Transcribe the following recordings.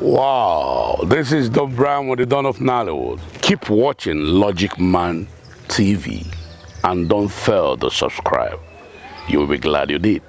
Wow, this is Don Brown with the Dawn of Nollywood. Keep watching Logicman TV and don't fail to subscribe. You'll be glad you did.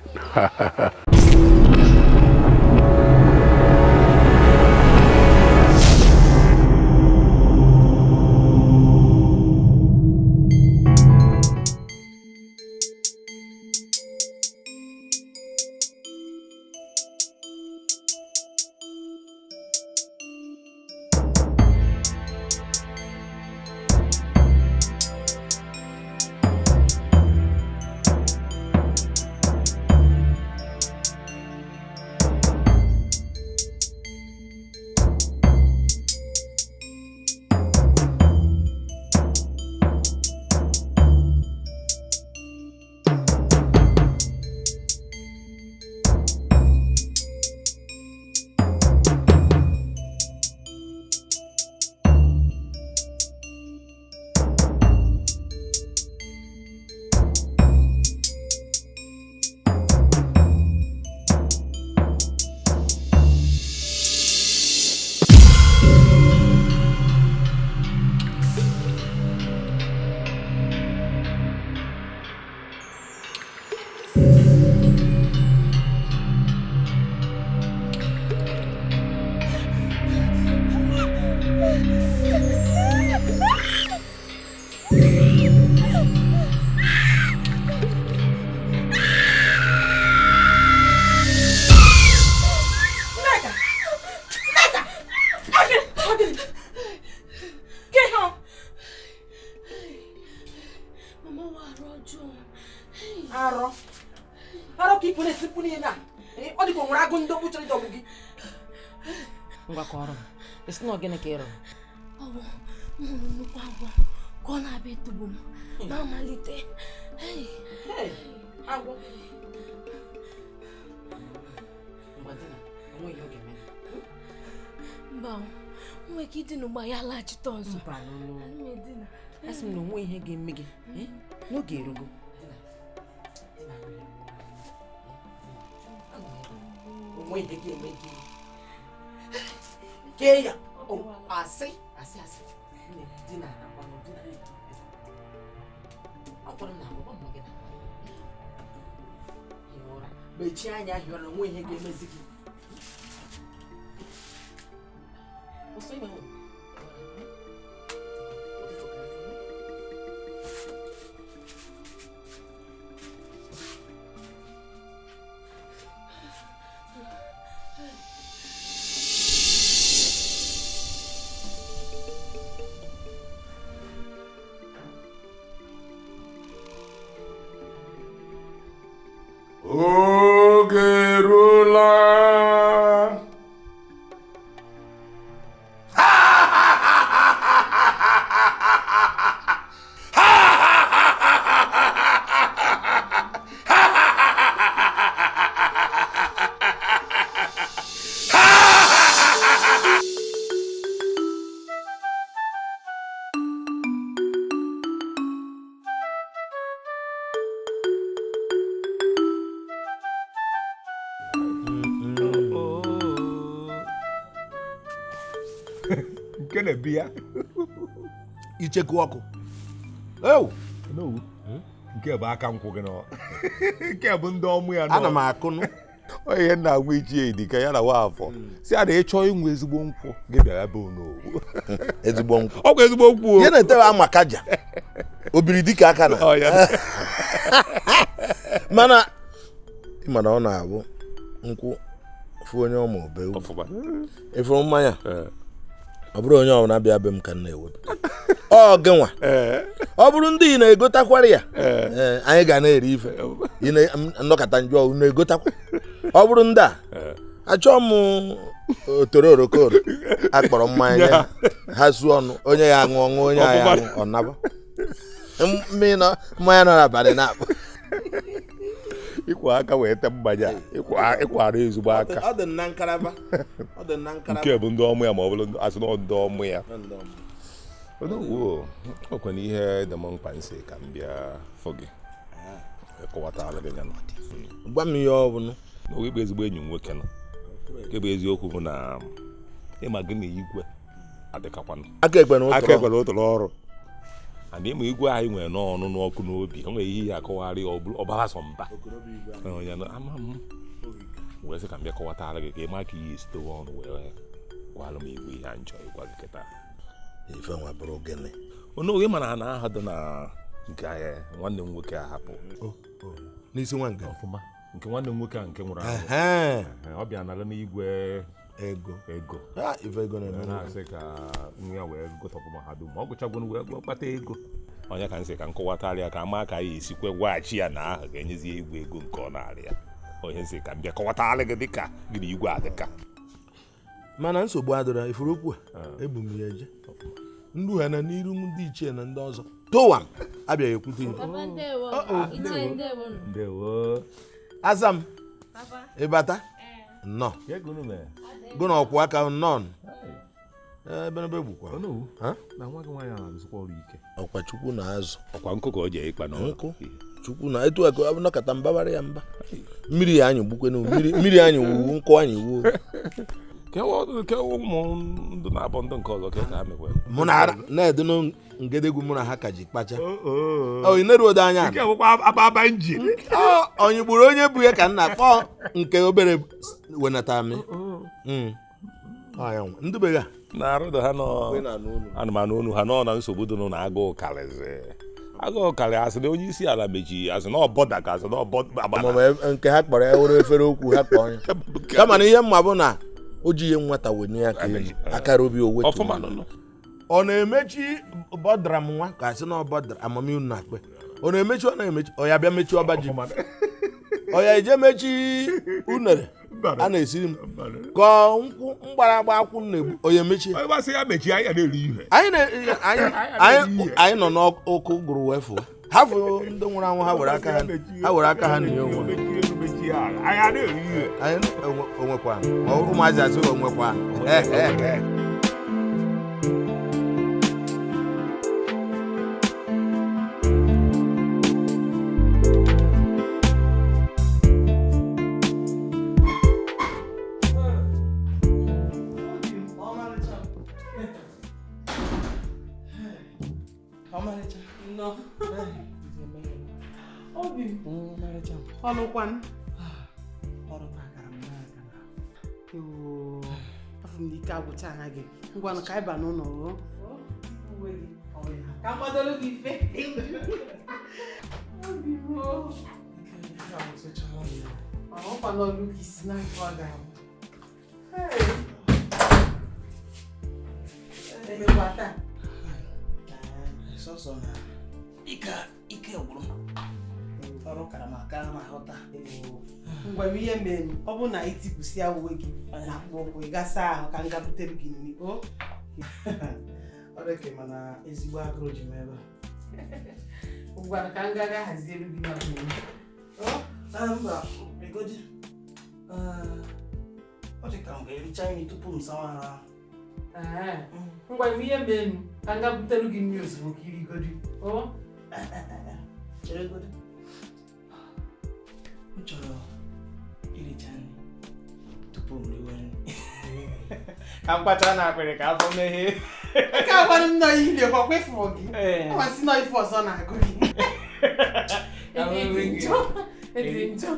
It's not gonna get her. Oh, gonna be to boom. Mama, little. Hey, I want. Bow, we're getting my large tones. That's no way he gave me. No giro. Wait, they gave me. Kaya, oh, I say. Dinner, I put him now. But China, you're on the way he gave me. What's the name? Gonna be a Ichekuoku. oh no, nke ba aka nkwụ gị no nke bụ ndị ọmụ ya no Ana m akụnụ onye nna nwe ichie dị ka ya na wa afọ si a na-echọ inwe ezigbo nkwụ gị bịara be ono ezigbo nkwụ. ọ bụ ezigbo nkwụ Ihe na-etewe amakaja obiri dịka aka na mana ịmana ọ na-abụ nkwụ fụ onye ọma obe ifuru mmanya ọ bụrụ onye ọbụla bịa be m ka na-ewepụ ọ gịnwa ọ bụrụ ndị na-egotakwara ya anyị ga na-eri ife nnọkọta njọ na-egotakwa ọ bụrụ ndị a achọ m otoro orokoro akpọrọ mmanya ha su ọnụ onye ya aṅụ ọṅụ onye ya aṅụ ọ naba mmanya nọ n'abalị na-akpọ ịkwa aka wee te mmanya ịkwara ezigbo aka ọ dị na nkaraba nke bụ ndị ọmụ ya ma ọ bụrụ asị na ndị ọmụ ya ọkwa na ihe dị m mkpa nsị ka m bịa fọ gị kọwatara gị na gwa m ihe ọ bụla n'oge bụ ezigbo enyi m nwoke nọ nke bụ eziokwu bụ na ịma gị na igwe adịkakwanụ aka ekpe na ụtụrụ ọrụ and ịma igwe anyị nwere n'ọnụ n'ọkụ n'obi o nwere ihe ya akọwarị ọbara sọmba wee sị ka m bịa kọwatara gị ka ịma ka ihe esitowe ọnụ wee gwalụ m igwe ihe njọ ịgwa gị kịta ife nwa bụrụ gịnị onoge mana na aha dị na nke nwanne m nwoke a hapụ n'isi nwa nke ọfụma nke nwanne m nwoke a nke nwụrụ anwụ ọ bịa nara n'igwe ego ife ego na-asị ka nwa ya wee gotọpụ mahadum ma ọ gụchagwonu wee kpata ego onye ka nsị ka nkọwatara ya ka ama ka anyị esikwe gwaghachi ya na aha ga-enyezie igwe ego nke ọ na-arị ya onye nsị ka m bịa kọwatara gị dịka gị na igwe adịka mana nsogbu adịrọ ifuru okwu a ebu m ya eje ndị ha na n'iru ndị ichie na ndị ọzọ towam abịaghị ekwute ndewo azam ịbata nnọọ gụ na ọkwụ aka nnọọ ebenebe gbukwa ọkwa chukwu na azụ ọkwa nkụ ka o ji ịkpa nkụ chukwu na etu aka nọkọta mbabara ya mba mmiri ya anyị gbukwenu mmiri anyị wuwu nkụ anyị wuo ke ụmụ ndụ na-abụ ndị nke ọzọ ka mekwe mụ na-edu ngedegwu mụ na ha ka ji kpacha ineruodo anya onye gburu onye bụ ya ka m na-akpọ nke obere wenata amị ndị be ya na-arụda ha anụmanụ unu ha nọ na nsogbu dị na agụụ karị asị na onye isi ala mechi asị na ọbọda ka asị na ọbọda nke ha kpọrọ ya were efere okwu ha kpọọ ya kama na ihe mma bụ na o ji ihe nwata wenye ya ka akara obi owetu ọ na-emechi bọdara m nwa ka asị na ọbọdara amamihu na akpe ọ na-emechi ọ na-emechi ọ ya bịa mechi ọba ji ọ ya eje mechi unere a na-esiri m ka nkwụ mgbaragba akwụ na-egbu ọ ya emechi anyị nọ n'ọkụ gụrụ wee fụwa ha fụ ndị nwụrụ anwụ ha were aka ha na-enye onwe anyị onwekwa ụmụazị asị onwekwa ọlụkwan ọrụ takara m n'aka afọ m ike agwụcha anya gị ngwanụ ka anyị ba n'ụlọ ka mmadụ gị ife ọkwa n'ọlụ ka isi na nke ọ ga-abụ emekwa taa sọsọ na ike gwụrụ ọrụ kara maka ma ghọta ngwa ihe mere ọ bụ na itipụsịa uwe gị na akpụkpọ ị gasa ahụ ka m gabutere gị nri ọ dịka mana ezigbo agụrụ ji m ebe a ngwa ka m gaga haziere gị na mba egodi ọ dị ka m ga-ericha nri tupu m sawa ha ngwa ihe mere ka m gabutere gị nri ozugbo ka irigodi chere godi m chọrọ iricha nri tupu m riwe nri ka m kpacha na akpịrị ka afọ meghee ka agwara m nọ ile kwa kwefụọ gị amasị nọ ife ọzọ na-agụ gị edi njọ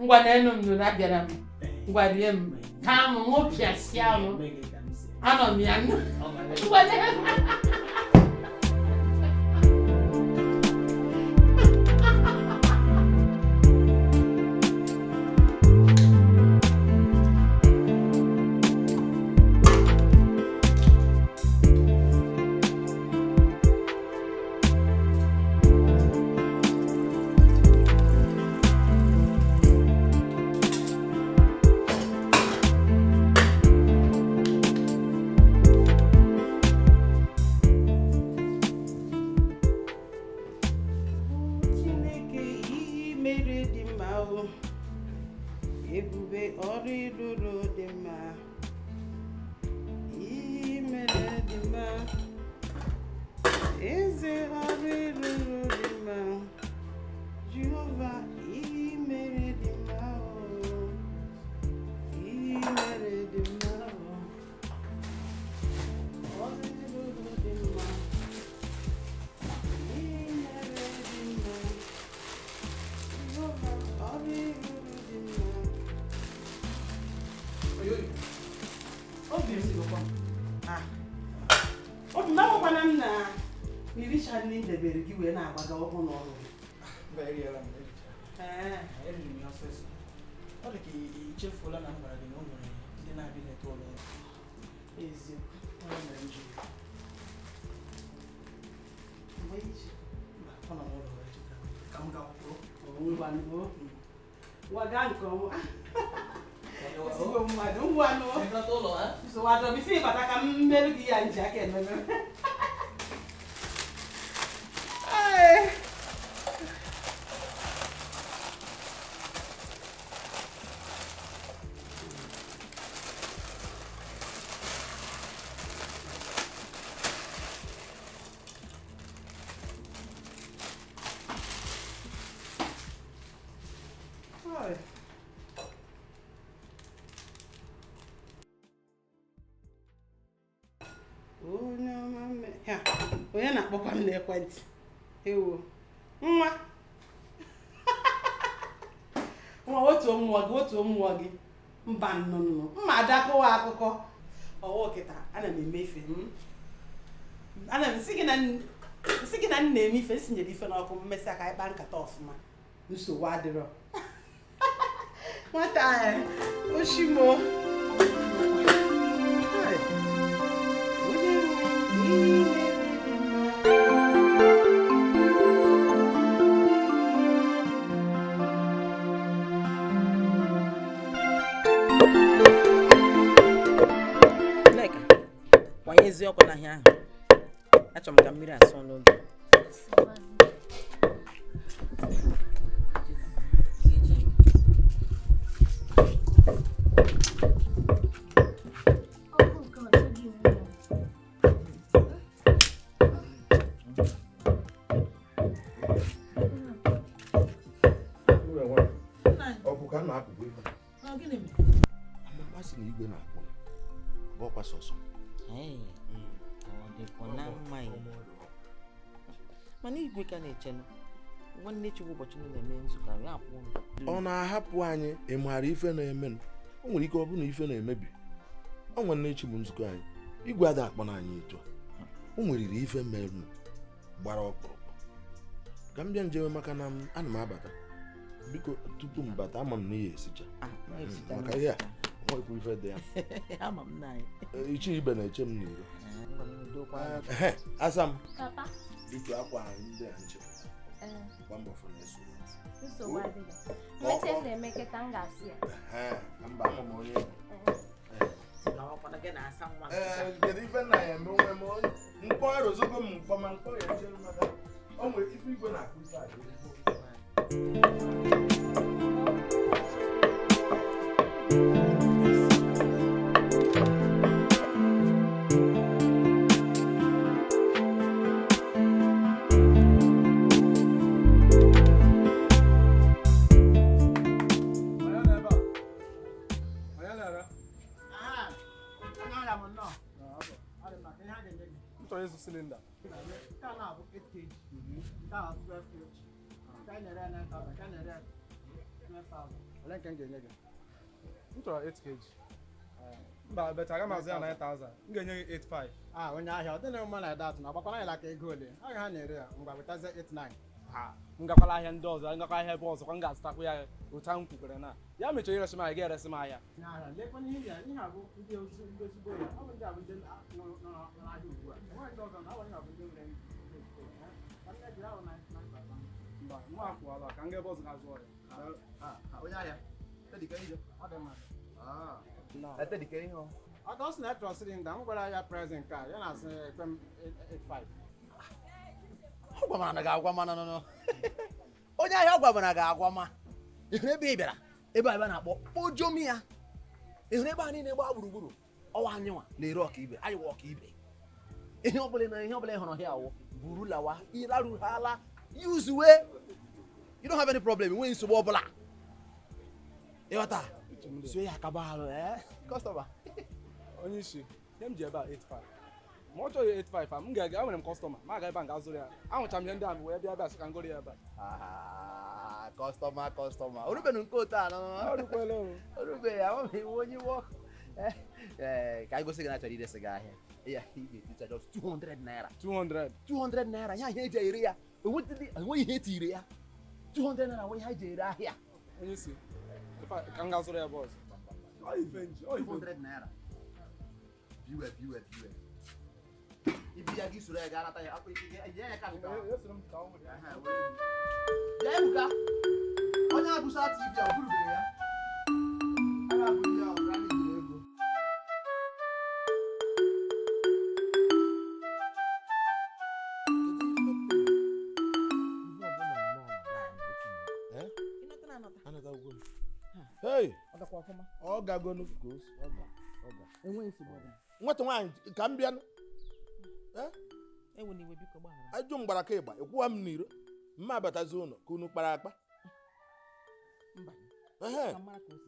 ngwa na enu m na abịara m ngwa rie m ka m ṅụpịasịa m anọ m ya nọ ngwa Obi na kwa na iricha ni debere gi we na agbaga ọgwụ n'ọrụ. Eriri m ọsọsọ. Ọ dị ka ichefuola na mbara gị na o nwere ndị na-abịa leta ụlọ ọrụ. Ezi, ọ mere njem. Mgbe iji, ọ nọ n'ụlọ ọrụ echeta. Ka m gakwuo. Ngwa gaa nke ọma. Esigo mmadụ, ngwanụ. So wadọ bisi ịbata ka m merụ gị ya nji aka ememe. Onye na-akpọkwa m n'ekwentị ewo nwa otu mmụọ gị mba nnụnụ mma adakọwa akụkọ ọwa kịta ana m eme ife ana m nsị gị na nna eme ife nsinyere ife n'ọkụ mmesị aka ịkpa nkata ọfụma nsogbu adịrọ nwata oshimo ọkụ n'ahịa ahụ achọrọ m ka mmiri asọ n'oge ọ bụ ka na-akụkụ ife amasị na igwe na-akpọ bụ ọkwa sọsọ mana igwe ka na-echelu nwanne Chukwu ụbọchị na-eme nzukọ ya apụ ọ na-ahapụ anyị ịmara ife na-eme o nwere ike ọ bụ na ife na-emebi ọ nwanne Chukwu nzukọ anyị igwe ada akpọ na anyị etu o nweriri ife mere gbara ọkpụrụkpụ ka m bịa njewe maka na ana m abata biko tupu m bata ama m na ihe esicha maka ihe a nwekwu ife dị ya iche ibe na-eche m n'iro asa m biko akwa anyị ndị a nche gba mbọ fọ na-eso mba ama m onye kedu ife nna ya eme onwe m mkpọ erozogo m mkpọ ma mkpọ ya eche maka o nwere ife igwe na-akụ ife a cylinder. Can have 8 kg. Can have 12 kg. Can have 9,000. Can have 12,000. I like get again. Into 8 kg. But I got my 9,000. I'm getting 8,500. Ah, when I hear the man like that, now, but I like a good. I can't hear. I'm going to 8,900. Ah, ngakala hen doors, ngakala hen balls, ngaka stuck we are utam kuberna. Ya me choira sima get sima ya. Na, le kon here, ni have video go. I will have them no I do. Why doesn't I want to have them? I like that on 9,000. Ba, mo afu ala, kan get boss as well. Oya ya. Tedi kan yo. Other man. No. Tedi kan yo. I don't net cylinder. I'm going to present car. You know say 85. Ogwamana ga-agwa ma no. Onye ahịa ogwamana ga-agwa ma. Ihere ebe ịbịara. Ebe a na-akpọ ojomi ya. Ihere ebe anyị na-egba gburugburu. Ọwa anyịnwa na-ere ọka ibe. Anyị wa ọka ibe. Ihe ọbụla ịhụrụ hịa awụ buru lawa ịlarụ hala use way. You don't have any problem when nsogbu ọbụla. Ịghọta. So ya akaba alụ customer. Onye isi, dem ji ebe 85. Mo cho 85 am ga nwere m customer ma ga ebe nga azụrụ ya anwụcha m ihe ndị a wee bịa ebe ka ngoro ya ebe customer orubenu nke otu a no orukwele orube ya ma me onye wo ka anyị gosi gị na achọrọ iresi gị ahịa ya ị ga-etita just 200 naira 200 naira ya ihe eji ere ya enweghị ihe etiri ya 200 naira nwe ihe anyị ji ere ahịa onye isi ka m ga-azụrụ ya bọs 200 naira biwe ibi ya gị soro ya gaa nata ya akwa ike ya ka bịa ebuka onye abụsa TV a burubere ya a ga-abụrụ ya ọbụla n'ijiri ego Hey, ọ gago n'ukwu nwata nwaanyị ka m bịa ajụ mgbara ka ịgba ekwuwa m n'iro mma abatazi ụlọ ka unu kpara akpa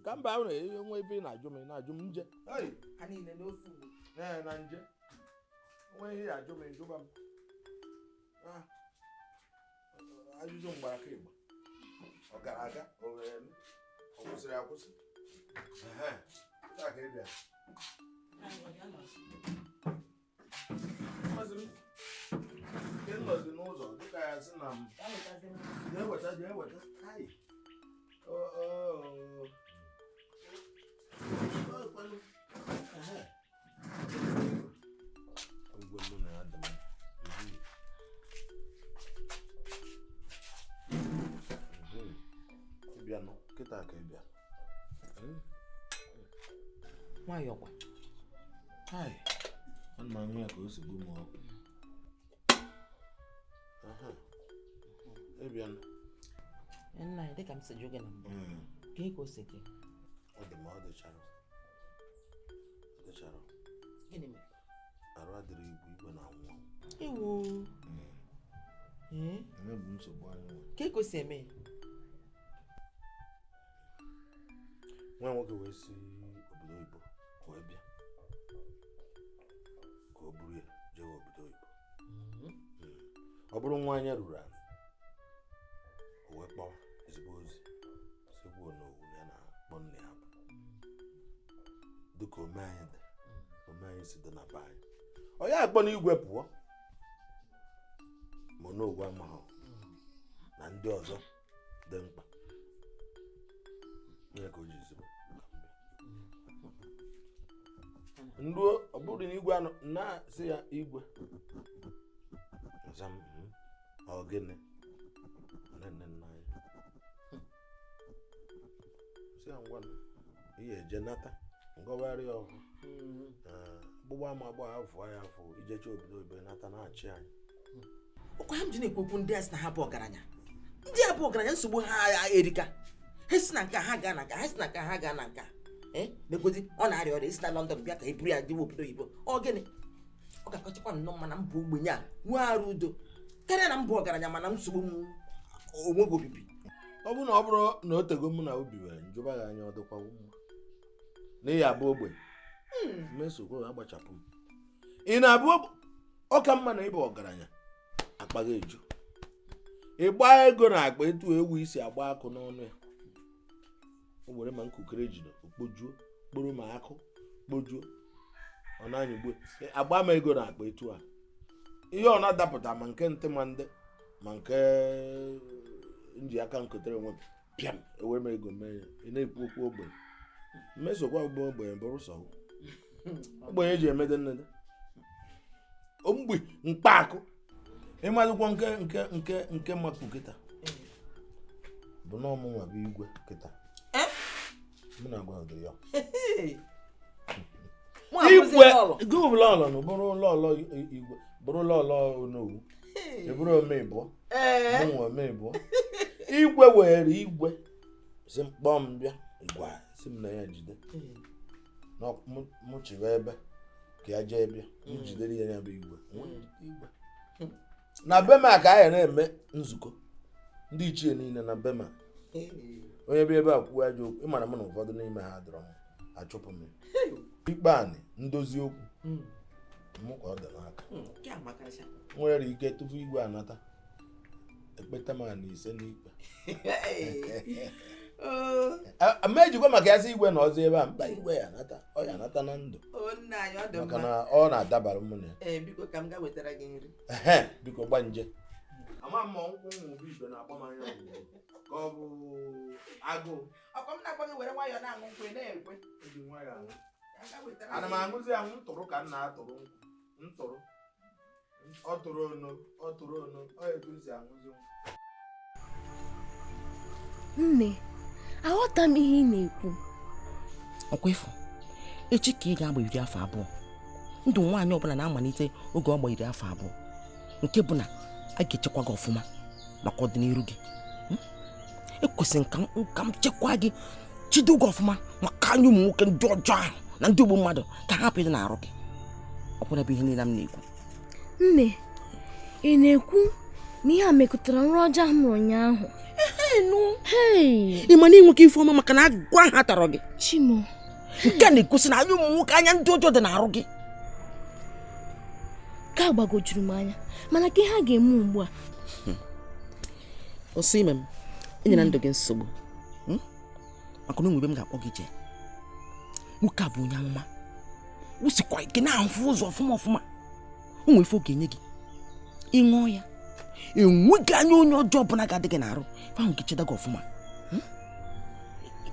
ka mba ahụ na-enwe ebe ị na-ajụ m na-ajụ m nje na nje nwe ihe ajụ m ejụba m ajụjụ mgbara ka ịgba ọ gara aga ọ kwụsịrị akwụsị taa ka ị bịa nke nọzi n'ụzọ dịka ya sị na m jee weta ịbịanụ kịta ka ị bịa nwayọọ kwa ana m aṅụ ya ka o si gbu m ọkụ ịbịanụ nna ya dịka m si jụ gị na mbụ ka ị ka o si gị ọ dị ma ọ dịchara gịnị mere arụ adịrị igwe na-anwụ ewo bụ nsogbu anyị ka ị ka o si eme nwa nwoke wee si obodo oyibo wee bịa ka o buru ya jee obodo oyibo ọ bụrụ nwa anya ruru ala o wee kpọwa ezigbo ozi sigbuo n'owu ya na akpọ nne ya bụ dịka ome anyị si dị na be anyị ọ ya akpọ n'igwe pụọ ma n'ogwu amaghị na ndị ọzọ dị mkpa onye ka o ji zibo ndị ọ bụrụ na igwe anọ na-asị ya igwe ọ gịnị nne nna anyị si ya ngwa ihe eje nata ngọwarị ọhụ gbụgba ama agba afọ ya afọ ijecha obodo oyibo nata na-achị anyị ọkwa ha m ji na-ekwokwu ndị a sị na ha bụ ọgaranya ndị a bụ ọgaranya nsogbu ha erika ha si na nke ha gaa na nka ha si na nke ha gaa na nka megodi ọ na-arịa ọrịa isi na London bịa ka e buru ya dịwa obodo oyibo ọ gịnị ọ ga-akọchakwa nnọọ mana m bụ ogbenye a nwee arụ udo karịa na m bụ ọgaranya mana m nsogbu m onweghị obibi ọ bụrụ na o tego mụ na obi were njụba gị anya ọ dịkwawo mma n'ihi abụ ogbenye mmesokwa agbachapụ ị na-abụ ọka mma na ịbụ ọgaranya akpaghị eju ịgba ego na akpa etu ewu isi agba akụ n'ọnụ ya o were ma nkukere ejide okpojuo kporo ma akụ kpojuo ọ na-anya ugbo agba m ego na akpa etu a ihe ọ na-adapụta ma nke ntị ma ndị ma nke nji aka nkotere onwe m pịam ewere m ego mee ya ị na-ekwu okwu ogbenye mmesokwa bụ ogbenye bụrụ sọ ogbenye ji emede nnede omgbe mkpaakụ ịmazịkwa nke mmakpu kịta bụ na ọmụnwa bụ igwe kịta mụ na agwa ọdụ ya igwe gụbụla ọlọ bụrụ lọlọ igwe bụrụ lọlọ onowu ebụrụ omebụọ mụnwa omebụọ igwe were igwe si mkpọ m bịa igwe si m na ya jide na mụchiwe ebe ka ya jee bịa m jidere ya bụ igwe na bema ka a na-eme nzukọ ndị ichie niile na bema onye bụ ebe a kwuo ajọ okwu ịmara m na ụfọdụ n'ime ha dọrọ m achụpụ m ikpe anị ndozi okwu mụ ka ọ dị n'aka nwere ike tupu igwe anata ekpeta m na ise n'ikpe ama ejikwa maka ya sị igwe na ọzọ ebe a mba igwe ya anata ọ ya anata na ndụ maka na ọ na-adabara m na ya biko ka m ga wetara gị nri biko gbanje ama m nkwụ nwụ igwe na-agba m anya ka ọ bụ agụụ ọkọ m na-agba gị were nwayọọ na-aṅụ nkwụ na-ekwe ana m aṅụzi anwụ ntụrụ ka m na-atụrụ ntụrụ ọ tụrụ ono ọ egosi aṅụzi nne aghọta m ihe ị na-ekwu ọkwa ịfụ echi ka ị ga-agba 12 ndụ nwaanyị ọbụla na-amalite oge ọ gba 12 nke bụ na a ga-echekwa gị ọfụma maka ọdịnihu gị ekwesịrị nka m chekwa gị chido gị ọfụma maka anyị ụmụ nwoke ndị ọjọọ ahụ na ndị ogbu mmadụ ka hapụ ịdị na-arụ gị ọkwụna bụ ihe niile m na-ekwu nne ị na-ekwu na ihe a mekọtara nrọ ọjọọ m rụrụ ụnyaahụ ị ma na ịnwe ka ife ọma maka na agwa ha tara gị Chimo nke na-egosi na anyị ụmụ nwoke anya ndị ọjọọ dị na-arụ gị ka gbagojuru m anya mana ka ihe a ga-eme ugbu a ọsọ ime m enyela ndụ gị nsogbu maka na onwe ebe m ga-akpọ gị jee nwoke a bụ onye amụma wusikwa ike na-ahụ ụzọ ọfụma o nwere ife ọ ga-enye gị ịṅụọ ya enweghị anya onye ọjọọ ọbụla ga-adị gị n'arụ ife ahụ ga-echeda gị ọfụma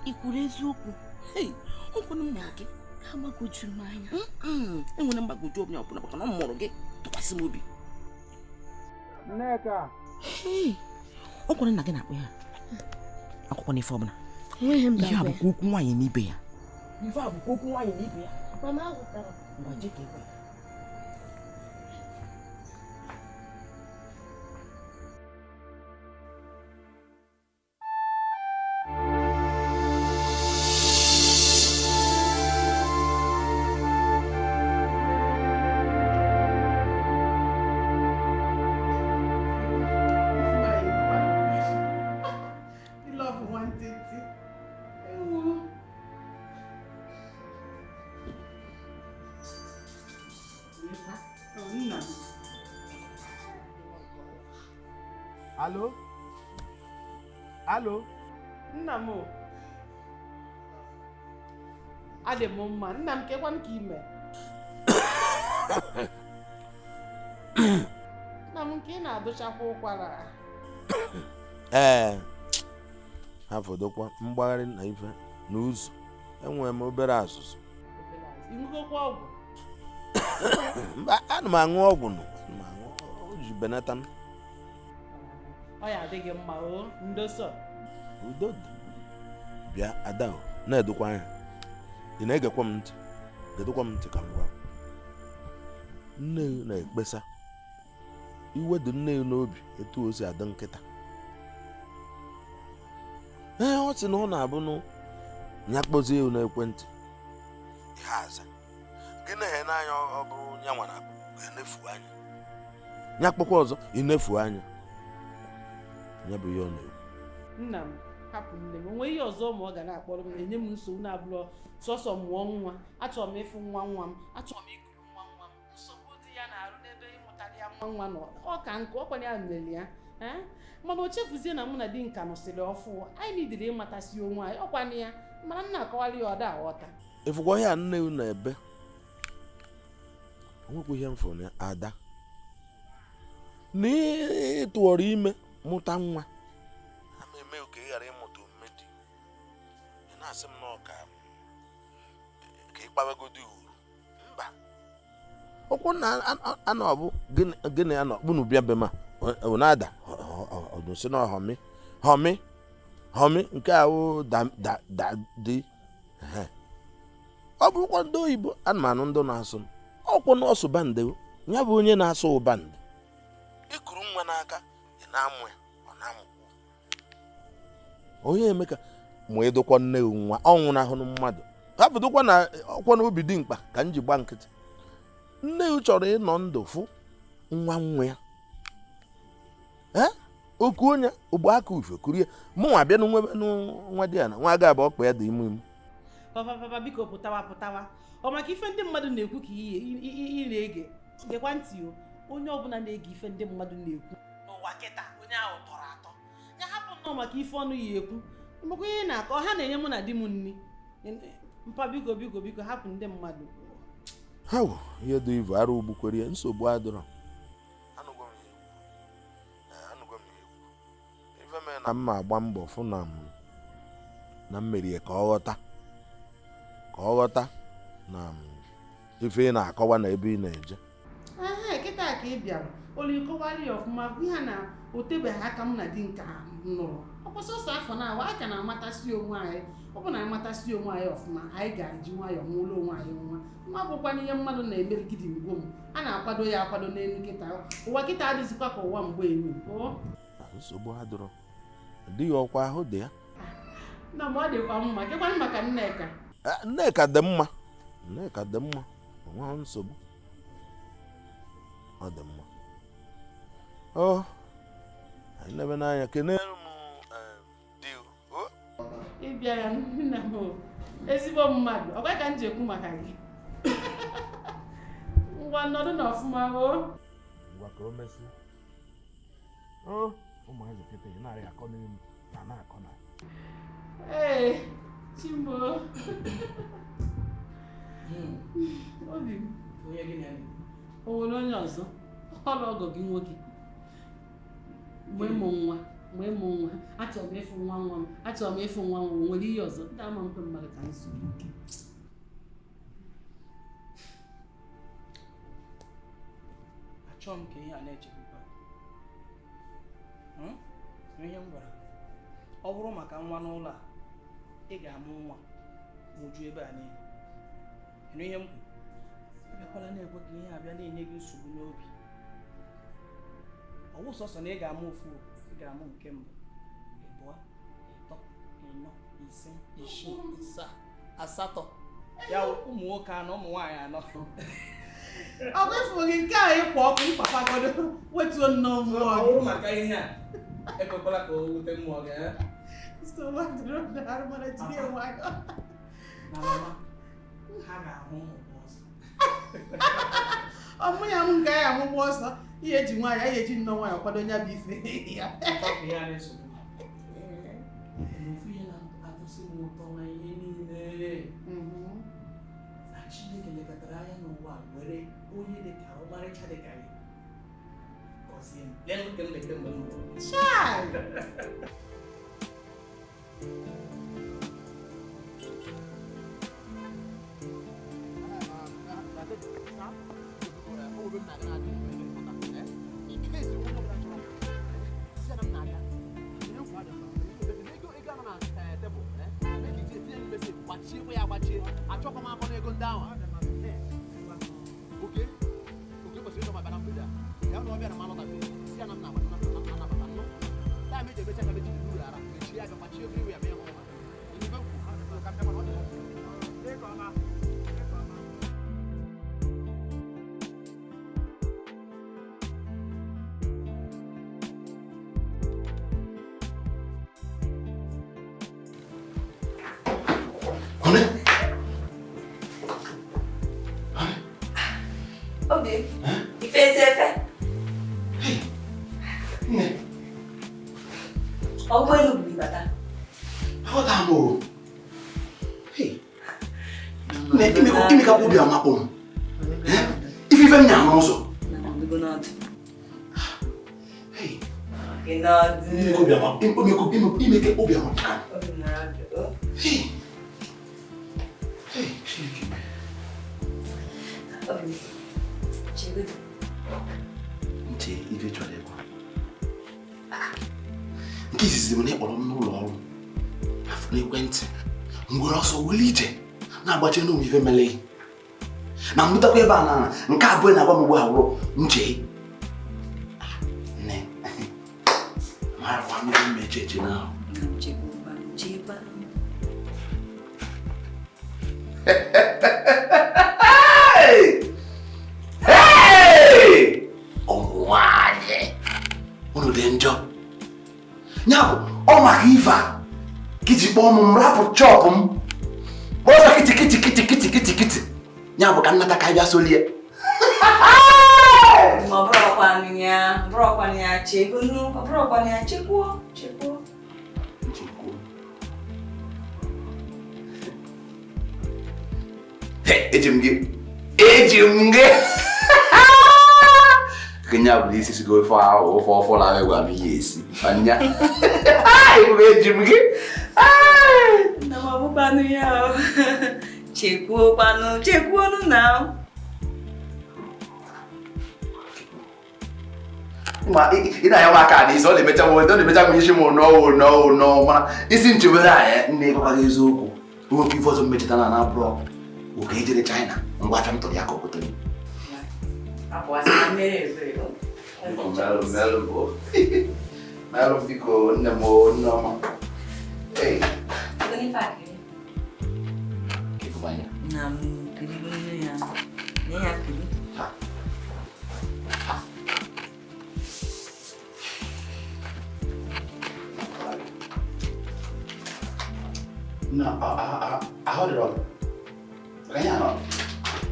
ị kwuru eziokwu ọkwụna m mụrụ gị ka gbagojuru m anya enwere mgbagwoju obi ọbụla maka na ọ mụrụ gị tụkwasị m obi ọ kwere nna gị na-akpọ ya akwụkwọ n'ife ọbụla ihe a bụkwa okwu nwaanyị n'ibe ya mama agụtara ngwa je ka ekwe Alo nna m adị m mma nna m kekwanụ ka ime nna m nke ị na-adụchakwa ụkwara hafọdụkwa mgbagharị na ife na ụzọ enwere m obere azụzụ ịṅụgokwa ọgwụ ana m aṅụ ọgwụ o ji benata m ọ ya adịghị mma ndoso udo bịa ada na-edokwa anya ị na-egekwa m ntị gedokwa m ntị ka m gwa nne na-ekpesa iwe dị nne n'obi etu o si adị nkịta ọ sị na ọ na-abụ ya kpọzie n'ekwentị ihe aza gị na-ehe n'anya ọ bụrụ ya nwara ga-enefu anya ya kpọkwa ọzọ inefu anya ya bụ ihe ọ na-ekwu nna m hapụ nne m onwe ihe ọzọ ma ọ ga na-akpọrọ m enye m nsogbu na-abụrụ sọsọ mụọ nwa achọrọ m ịfụ nwa m achọrọ m ikuru nwa m nsogbu dị ya na-arụ n'ebe ịmụtara ya nwa nọ ọ ka nke ọkwanye ya mere ya mana o chefuzie na mụ na di nka nọsịrị ọfụ anyị nidiri ịmatasị onwe anyị ọkwanye ya mana nna akọwara ya ọda aghọta ịfụkwa ihe a nne na ebe onwekwa ihe mfụ na ada n'ịtụọrọ ime mụta nwa a na-eme ka ị ghara ịmụta mmedi ị na-asị m na ọka ka ịkpawagodi uru mba okwu na ana ọbụ gịnị ya nọ kpunu bịa be ma ọ na-ada ọdụsị na họmi nke ahụ dị ọ bụrụkwa ndị oyibo anụmanụ ndị na-asụ ọkwụ n'ọsụ bandị ya bụ onye na-asụ ụbandị ikuru nwa n'aka ị na-amụ ya ọ na-amụkwu onye emeka ma ịdụkwa nne nwa ọnwụ na ahụnụ mmadụ hapụdụkwa na ọkwa na obi dị mkpa ka m ji gba nkịtị nne chọrọ ịnọ ndụ fụ nwa ya oku onye ogbo aka ufe kurie mụ nwa bịa n'nwebe nwa dị ya na nwa ga-abụ ọkpa ya dị ime papa biko pụtawa ọ maka ife ndị mmadụ na-ekwu ka ị na-ege gekwa ntị onye ọbụla na-ege ife ndị mmadụ na-ekwu n'ụwa kịta onye ahụ tọrọ atọ ya hapụ nnọọ maka ife ọnụ ya ekwu maka ihe na-akọ ha na-enye mụ na di m nri mpa biko biko biko hapụ ndị mmadụ ha ihe dị ivu arụ ugbukwere ya nsogbu adịrọ anụgwa m ife mee na mma agba mbọ fụ na mmeri ka ọ ghọta na ife ị na-akọwa na ebe ị na-eje kịta ka ị bịara olu ịkọwara ya ọfụma bụ ihe na o tebeghị aka m na di nke nụrụ ọkwa sọsọ afọ na-awa anyị ka na-amatasị onwe anyị ọ bụ na amatasị onwe anyị ọfụma anyị ga-eji nwayọọ nwụrụ onwe anyị nwa bụkwana ihe mmadụ na-emerigide mgbe m a na-akwado ya akwado n'elu kịta ụwa kịta adịzikwa ka ụwa mgbe elu nsogbu adịrọ dịghị ọkwa ahụ dị ya na ma ọ dịkwa mma kekwanụ maka Nneka dị mma onwe nsogbu ọ dị mma anyị lebe n'anya kenere m ịbịa ya nna m ezigbo mmadụ ọkwa ka m ji ekwu maka gị ngwa nọdụ na ọfụma ngwa ka o mesị ụmụazị kịta gị narị akọ n'elu na na-akọ na Chimbo obi o nwere onye ọzọ ọrụ ọgọ gị nwoke mgbe mụ nwa achọrọ m ịfụ nwa m nwere ihe ọzọ ndị ama mkpe mmadụ ka nsogbu ike achọrọ m ka ihe a na-echekwa ihe m gwara ọ bụrụ maka nwa n'ụlọ a ị ga-amụ nwa moju ebe a niile ịnụ ihe m kwuru abịakwala na-ekwe ka ihe abịa na-enye gị nsogbu n'obi ọ wụ sọsọ na ị ga-amụ ofu ị ga-amụ nke mbụ ịbụọ ịtọ ịnọ ise isii asaa asatọ ya ụmụ nwoke anọ ụmụ nwaanyị anọ ọ bụ gị nke a ịkwa ọkụ mkpapagodo wetuo nnọọ mmụọ ọ bụrụ maka ihe a ekwekwala ka o wute mmụọ gị na mama ha ga-ahụ ọzọ ọmụ ya m ga ya amụgbọ ọsọ ihe eji nwaanyị anyị eji nnọọ nwaanyị kwado nya bụ ife ya ofu ihe na-atụsị m ụtọ na ihe niile na Chineke lekọtara anya n'ụwa were onye dị ka ọmarịcha dị ka gị gọzie m lee nke m leke mgbe m Obi, ife ezi efe? Nne. Ọgbọ elu bụ ibata. Aghọta m o. Nne, ime ka obi amakpọ m. Ife m nya n'ụzọ. Ime ka obi amakpọ ka. Nche ife chọrọ ịgwa nke izizi m na ịkpọrọ m n'ụlọ ọrụ afọ n'ekwentị ngwere ọsọ were ije na-agbachi n'ụmụ ife mele na mbutakwa ebe a na nke abụọ na-agwa m ugbu a wụrụ nche nne marakwa mmiri mmeche eche na ahụ ọmụnwaanyị unu dị njọ ya bụ ọ maka ife a ka iji kpọọ m rapụ chọpụ m kpọọ kịtị ya bụ ka nnata ka bịa solie Ma bụrọkwanụ ya chekwuo. Ejimge. Kenya buli sisi go for la we am yes. Anya. Ejimge. Na mabu panu ya. Chekuo nu now. Ma ina ya maka ni so le mecha mo ishi mo no mana isi nchebe na nne ko ka eziokwu wo ki fozo mecheta na bro o ka ejere China ngwa cha mtori yako kotoni Apo asa mere bro Melo biko nne mo no ma hey Kuni faki kifanya na kiribu ni ya ni ya kiribu No, I heard it all.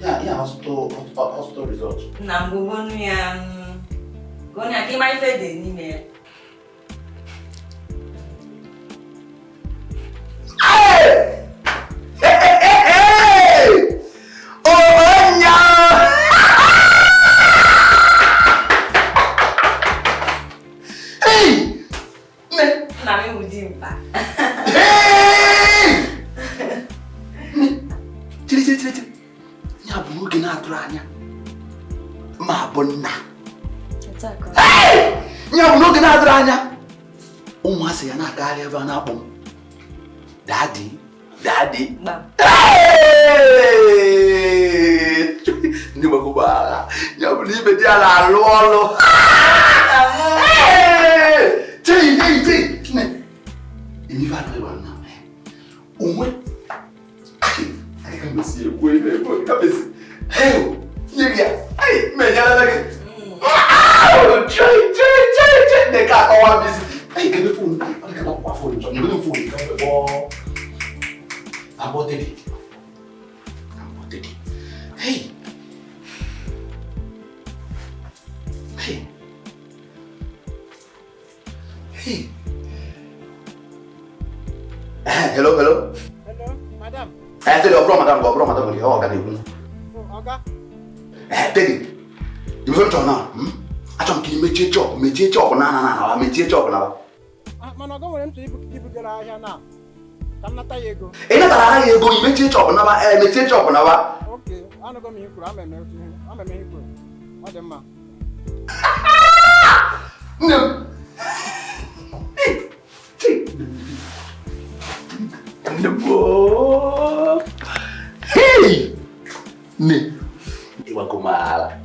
Yeah, hospital results. Na mbubonu ya Goni akima ife de ni me. Hey! Oh, nya! Hey! Na mi udimpa. Chiri. Nya bu oge na atụrụ anya. Ma bụ nna. Hey! Nya bu oge na atụrụ anya. Ụmụasị ya na-agagharị ebe a na-akpọ m. Daddy. Hey! Ndị gbagbo agha. Nya bụ ibe dị ala alụ ọlụ. Hey! Nne. Imi va no na. Onwe Kamesi ekwe na kamesi. Hey, nyiria. Hey, me nyala lagi. Chai. De ka ko wa bisi. Hey, ke phone. Ala ka kwa phone. Ni be phone ka bo. Abotedi. Hey. Hello. Hello, madam. Tell your bro, madam. Oh, can you? Okay. Tell him. You want to know? I don't give me chop. Na. Me chop na. Man, I go want to keep get here now. Come na ta yego. Na ta yego, you me chop na ba. Me chop na ba. Okay, I no go me kura, I'm a me kura. What dem ma? No. Hey! Ne. Iwa kumala.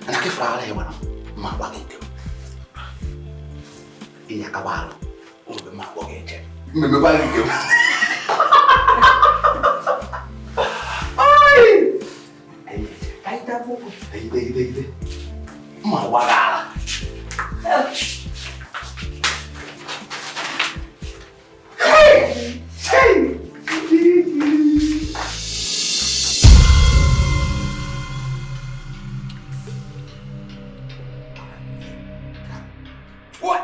Anake frala ya bwana. Ma bagete. Iya kabalo. Ube ma bagete. Me bagete. Ai! Ai tá pouco. Dei. Ma wagala. Hey! What?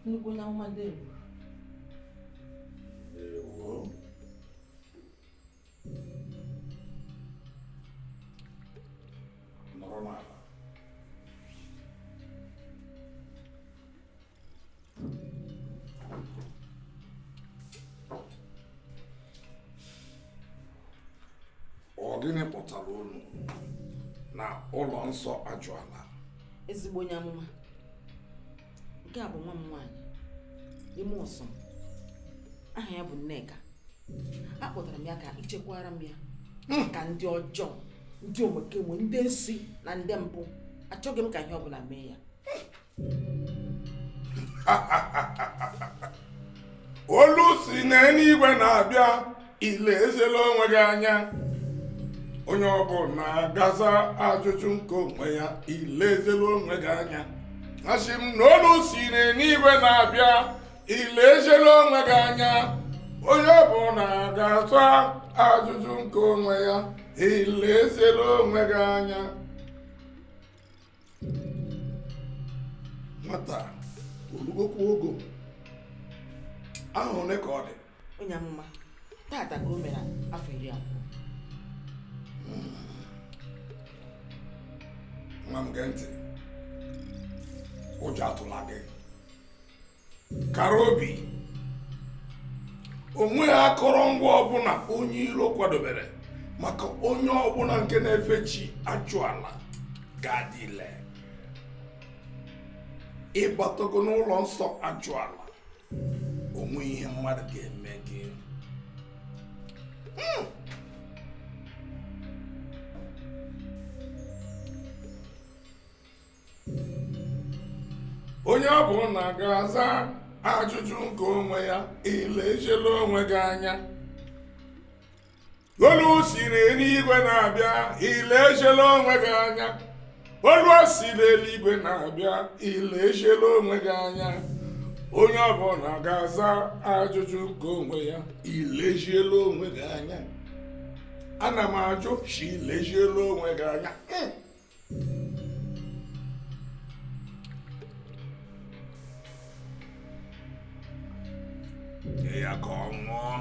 Nnukwu na ụmụadịrị. gịnị kpọtara unu na ụlọ nsọ Ajuala? Ezigbo onye amụma, nke a bụ nwa m nwaanyị ime ụsọ, aha ya bụ Nneka. Akpọtara m ya ka ichekwara m ya ka ndị ọjọọ, ndị omekome, ndị nsi na ndị mpụ. Achọghị m ka ihe ọbụla mee ya. Olu si n'eluigwe na-abịa, ile ezela onwe gị anya. Onye ọbụla na-agaza ajụjụ nke onwe ya, ile ezela onwe gị anya. Asị m na olu si n'eluigwe na-abịa, ile ezela onwe gị anya. Onye ọbụla na-agaza ajụjụ nke onwe ya, ile ezela onwe gị anya. Nwata olugokwu ogo ahụ ole ka ọ dị? Onye amụma, tata ka o mere afọ 20. Nwa m gee ntị, ụjọ atụla gị, kara obi. O nweghị akụrụngwa ọbụla onye iro kwadobere maka onye ọbụla nke na-efe chi Ajuala ga-adị ile. Ịbatago n'ụlọ nsọ Ajuala, onwe ihe mmadụ ga-eme gị. Onye ọ bụ na ga-aza ajụjụ nke onwe ya, ile ejela onwe gị anya. Olu si n'eluigwe na-abịa, ile ejela onwe gị anya. Olu si n'eluigwe na-abịa, ile ejela onwe gị anya. Onye ọbụla ga-aza ajụjụ nke onwe ya, ile ejela onwe gị anya. Ana m ajụ, si ile ejela onwe gị anya. Nye ya ka ọ ṅụọ.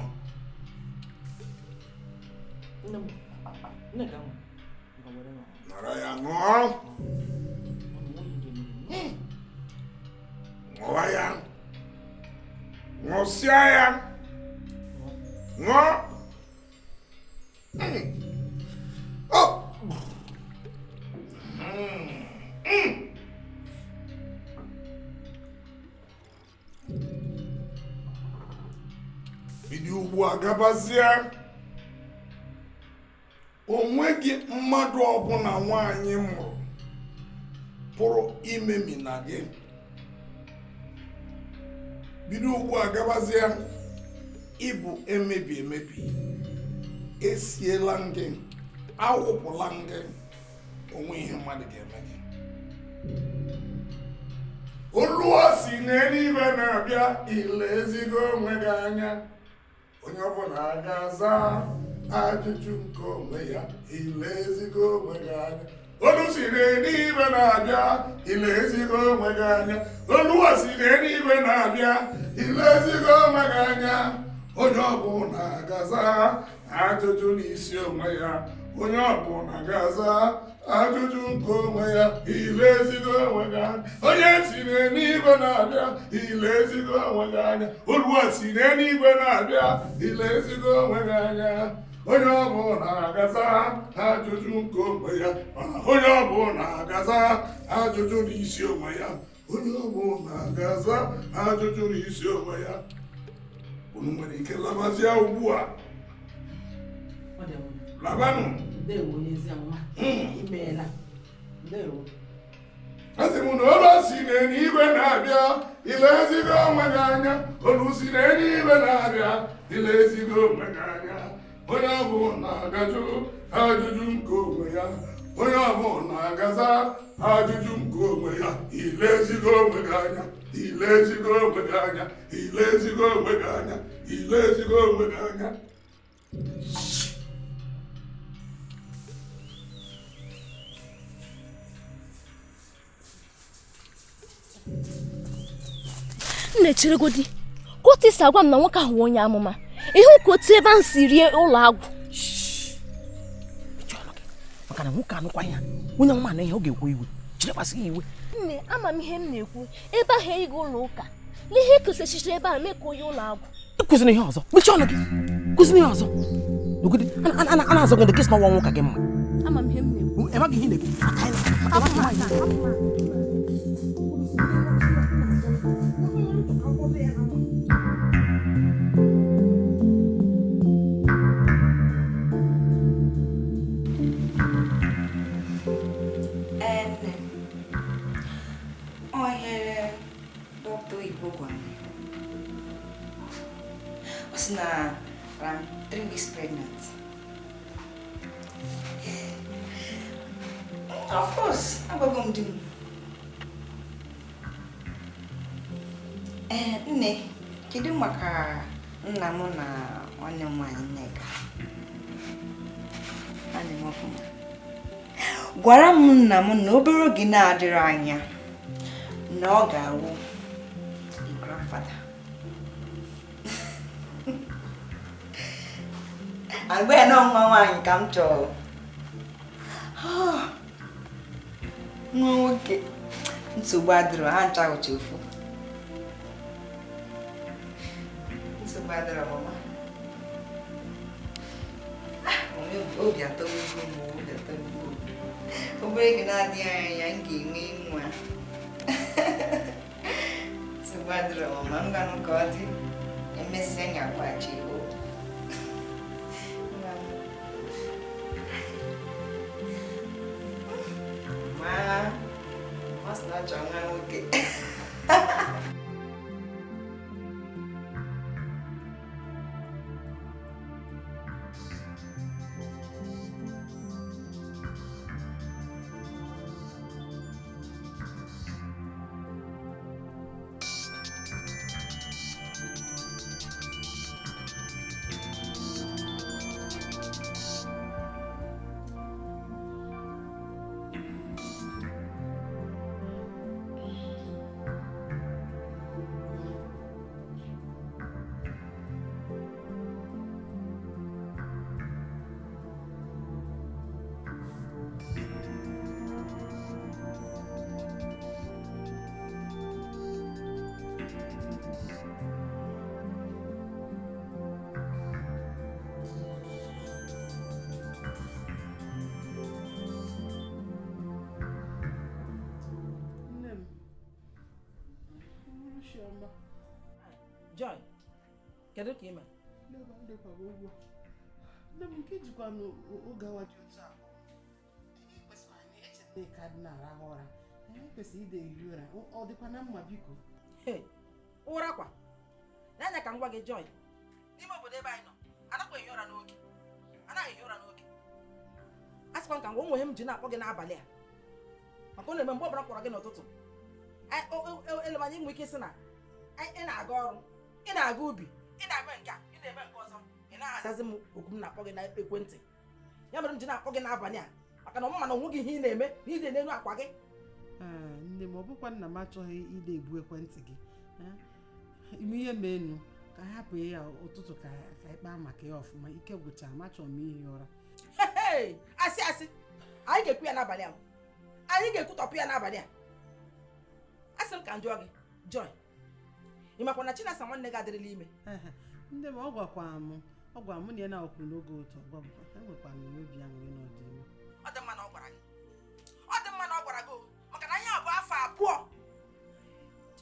Nara ya ṅụọ. Ṅụọ ya. Ṅụsịa ya. Ṅụọ. Bido ugbu a gabazie. Onweghị mmadụ ọbụla nwaanyị mụrụ pụrụ imemina gị. Bido ugbu a gabazie. Ịbụ emebi emebi, esiela gị, awụpụla gị, onwe ihe mmadụ ga-eme gị. Olu si n'eluigwe na-abịa, ile ezigo onwe gị anya. Onye ọbụla ga-aza ajụjụ nke onwe ya, ile ezigo onwe gị anya. Olu si n'eluigwe na-abịa, ile ezigo onwe gị anya. Olu si n'eluigwe na-abịa, ile ezigo onwe gị anya. Onye ọbụla ga-aza ajụjụ n'isi onwe ya. Onye ọbụla ga-aza ajụjụ nke onwe ya, ile ezigo onwe gị anya. Onye si n'eluigwe na-abịa, ile ezigo onwe gị anya. Olu si n'eluigwe na-abịa, ile ezigo onwe gị anya. Onye ọbụla ga-aza ajụjụ nke onwe ya. Onye ọbụla ga-aza ajụjụ n'isi onwe ya. Onye ọbụla ga-aza ajụjụ n'isi onwe ya. Unu nwere ike labazie ugbu a. Labanụ. Ndewo n'ezi amụma. Imeela. Ndewo. Asị m na olu si n'eluigwe na-abịa, ile ezigo onwe gị anya. Olu si n'eluigwe na-abịa, ile ezigo onwe gị anya. Onye ọbụla ga-ajụ ajụjụ nke onwe ya. Onye ọbụla ga-aza ajụjụ nke onwe ya, ile ezigo onwe gị anya. Ile ezigo onwe gị anya. Ile ezigo onwe gị anya. Ile ezigo onwe gị anya. Nne cheregodi, ka otu isi agwa m na nwoke ahụ onye amụma. Ihe ka otu ebe ahụ si rie ụlọ agwụ. Maka na nwoke anụkwa ya, onye amụma na ihe ọ ga-ekwe iwe, chirekwasị ya iwe. Nne, ama m ihe m na-ekwu, ebe ahụ ịga ụlọ ụka. N'ihe kụsị echiche ebe ahụ mee ka onye ụlọ agwụ. Kụzina ihe ọzọ, mechie ọnụ gị. Kụzina ihe ọzọ. Look at ana azọ gị kiss na nwa nwoke gị mma. Ama m ihe m na-ekwu. Ema gị na-ekwu. Igbo was na I'm 3 weeks pregnant. Of course, I'm going to do. Nne, kedu maka nna m na nwanne m nwanyị Nneka? Anyị m ọfụma. Gwara m nna m na obere oge na-adịrị anya na ọ ga-awụ grandfather. Agbe na nwa nwaanyị ka m chọrọ. Nwa nwoke nsogbu adịrọ ha ncha uche ofu. Nsogbu adịrọ mama. Obi atọgbugo m, obi atọgbugo m. Obere gị na-adịghị anya m ga-enwe nwa. Nsogbu adịrọ mama, m ga-anụ ka ọ dị emesịa nya agbachi Igbo. Mas na chonga oke. Joy, kedu ka ime? Nne m nke jikwa n'oge awa dị otu a. Kwesịrị eche ka dị na-arahụ ụra. Kwesịrị ide eri ụra. Ọ dịkwa na mma biko. Ụra kwa. N'anya ka m gwa gị Joy. N'ime obodo ebe anyị nọ, anaghị ehi ụra n'oge. Anaghị ehi ụra n'oge. A sịkwa ka ngwa onwe m ji na-akpọ gị n'abalị a. Maka ọ na-eme mgbe ọbụla kpọrọ gị n'ụtụtụ. Elemanya inwe ike sị na ị na-aga ọrụ, ị na-aga ubi, ị na-eme nke a, ị na-eme nke ọzọ, ị na-azazi m okwu m na-akpọ gị na ekwentị. Ya mere m ji na-akpọ gị n'abalị a maka na ọmụma na onwe gị ihe ị na-eme na ide n'elu akwa gị. Nne m ọ bụkwa nna m achọghị ide ebu ekwentị gị. Ime ihe menu ka hapụ ya ụtụtụ ka ịkpa maka ya ọfụma, ike gwụcha ma chọrọ m ihi ụra. Asị anyị ga-ekwu ya n'abalị a, anyị ga-ekwutọpụ ya n'abalị a. Asị m ka m jụọ gị Joy, ị makwa na Chinasa nwanne gị adịrịla ime? Ndị m ọ gwara m na ya na-okwu n'oge otu ọgwa m enwekwa m obi aṅụrị n'ọdịnihu. Ọ dị mma na ọ gwara gị, ọ dị mma na ọ gwara gị maka na ihe a bụ afọ abụọ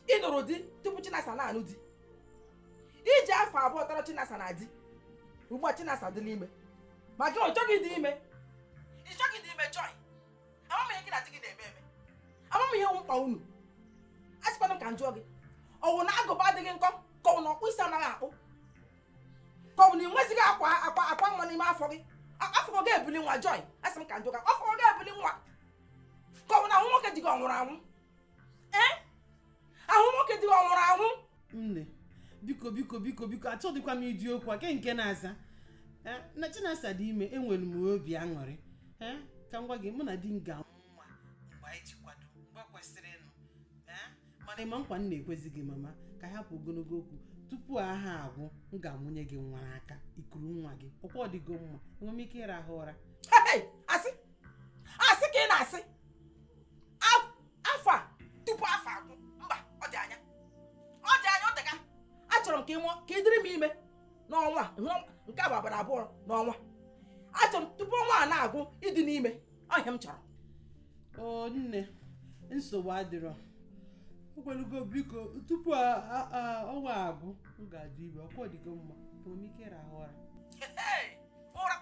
ị nụrụ di tupu Chinasa na-anụ di. Iji afọ abụọ tọrọ Chinasa na di, ugbu a Chinasa dịla ime ma gị ọ chọghị dị ime. Ị chọghị dị ime Joy, amam ihe gị na di gị na-eme eme, amam ihe mkpa unu. Asịkwanụ ka m jụọ gị, ọ wụ na agụba adịghị nkọ ka ọ na ọkpụ isi anaghị akpụ, ka ọ bụ na ị nwezighị akwa nwa n'ime afọ gị? Afọ gị ga-ebuli nwa Joy. Asị m ka m jụọ gị, afọ gị ga-ebuli nwa ka ọ bụ na ahụ nwoke dị gị ọ nwụrụ anwụ? Ahụ nwoke dị gị ọ nwụrụ anwụ? Nne biko achọdịkwa m ịdị okwu a nke na-aza na Chinasa dị ime. Enwere m obi aṅụrị ka m gwa gị, mụ na di m ga-amụ nwa mgbe anyị ji kwado, mgbe kwesịrị ịnụ. Mana ịma nkwa m na-ekwezi gị mama ka hapụ ogologo okwu. Tupu aha agwụ m ga-amụnye gị nwa n'aka, ikuru nwa gị. Ọkwa ọ dịgo mma, enwe m ike ịrahụ ụra. Asị ka ị na-asị afọ a tupu afọ agwụ? Mba, ọ dị anya, ọ dị ka achọrọ m ka ị dịrị m ime n'ọnwa nke a bụ abalị abụọ n'ọnwa achọrọ m tupu ọnwa a na-agwụ ịdị n'ime ọhịa m chọrọ. O nne, nsogbu adịrọ. Ogwelugo biko tupu ọnwa agwụ m ga-adị ibe ọkwa ọdịgo mma ike rahụ ụra. Ụra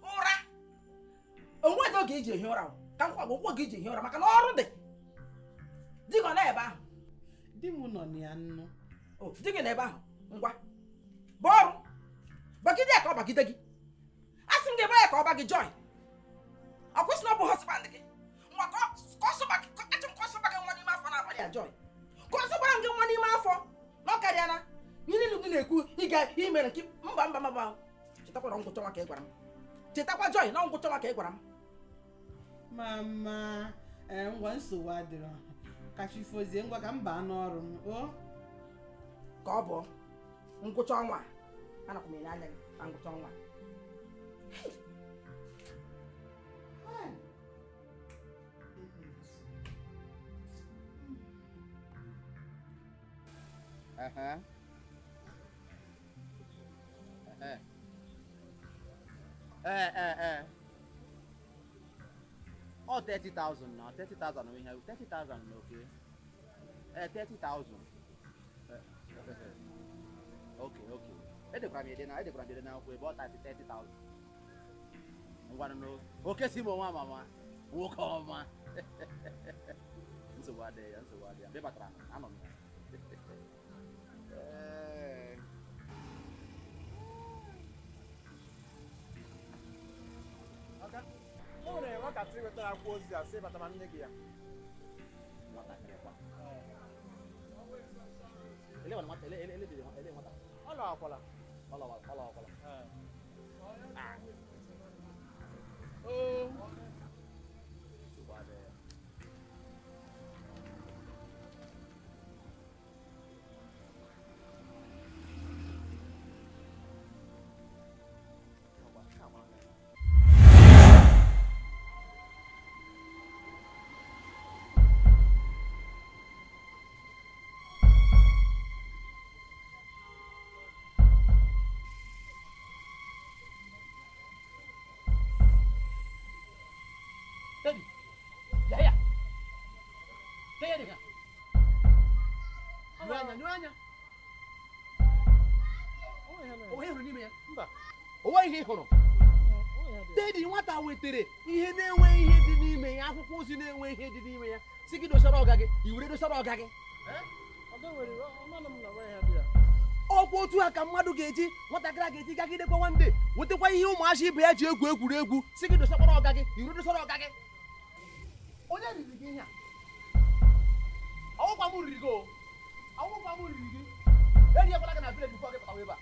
ụra onwe dị oge iji ehi ụra ka nkwa gị oge iji ehi ụra maka na ọrụ dị di gị n'ebe ahụ. Di m nọ na ya nnụ. Di gị n'ebe ahụ ngwa bụ ọrụ bagide ya ka ọ bagide gị. A sị m gị ebe ya ka ọ ba gị Joy ọ kwụsị na ọ bụ husband gị nwa ka ọ sụba gị achọ m ka ọ sụba gị nwa n'ime afọ n'abalị ya Joy ka ọ sụbara m gị nwa n'ime afọ na ọ karịa na ihe niile gị na-ekwu ịga imere nke mba chetakwa na ngwụcha nwa ka ị gwara m chetakwa Joy na ngwụcha nwa ka ị gwara m. Mama ngwa nsogbu adịrọ kachifozie ngwa ka m baa n'ọrụ m ka ọ bụ ngwụcha ọnwa anakwa m anya gị na ngwụcha ọnwa. Oh, 30,000 now. 30,000 we have 30,000, okay. 30,000. Okay. The premier now we bought 30,000. I want to know. Okay, Simo mama. Walk on man. So what day, Be better. I'm on. Ore wakati wetara akwụozi asị batama nne gị ya. Ele nwata. Ọla akwala. Oh. Daddy. Ya. Kaya dia. Nuanya. Oh, here ni me. Mba. O wa ihe hụrụ. Daddy nwata wetere ihe na-enwe ihe dị n'ime ya, akwụkwọ ozi na-enwe ihe dị n'ime ya. Si gị dosara ọga gị, i were dosara ọga gị. Ọkwa otu a ka mmadụ ga-eji nwatakịrị ga-eji gagidekwa nwande wetekwa ihe ụmụazị ibe ya ji egwuregwu si gị dosara ọga gị, i were dosara ọga gị. Onye riri gị ihe a? Ọwụkwa m riri gị o. Eriekwala gị na village before gị pụtawa ebe a.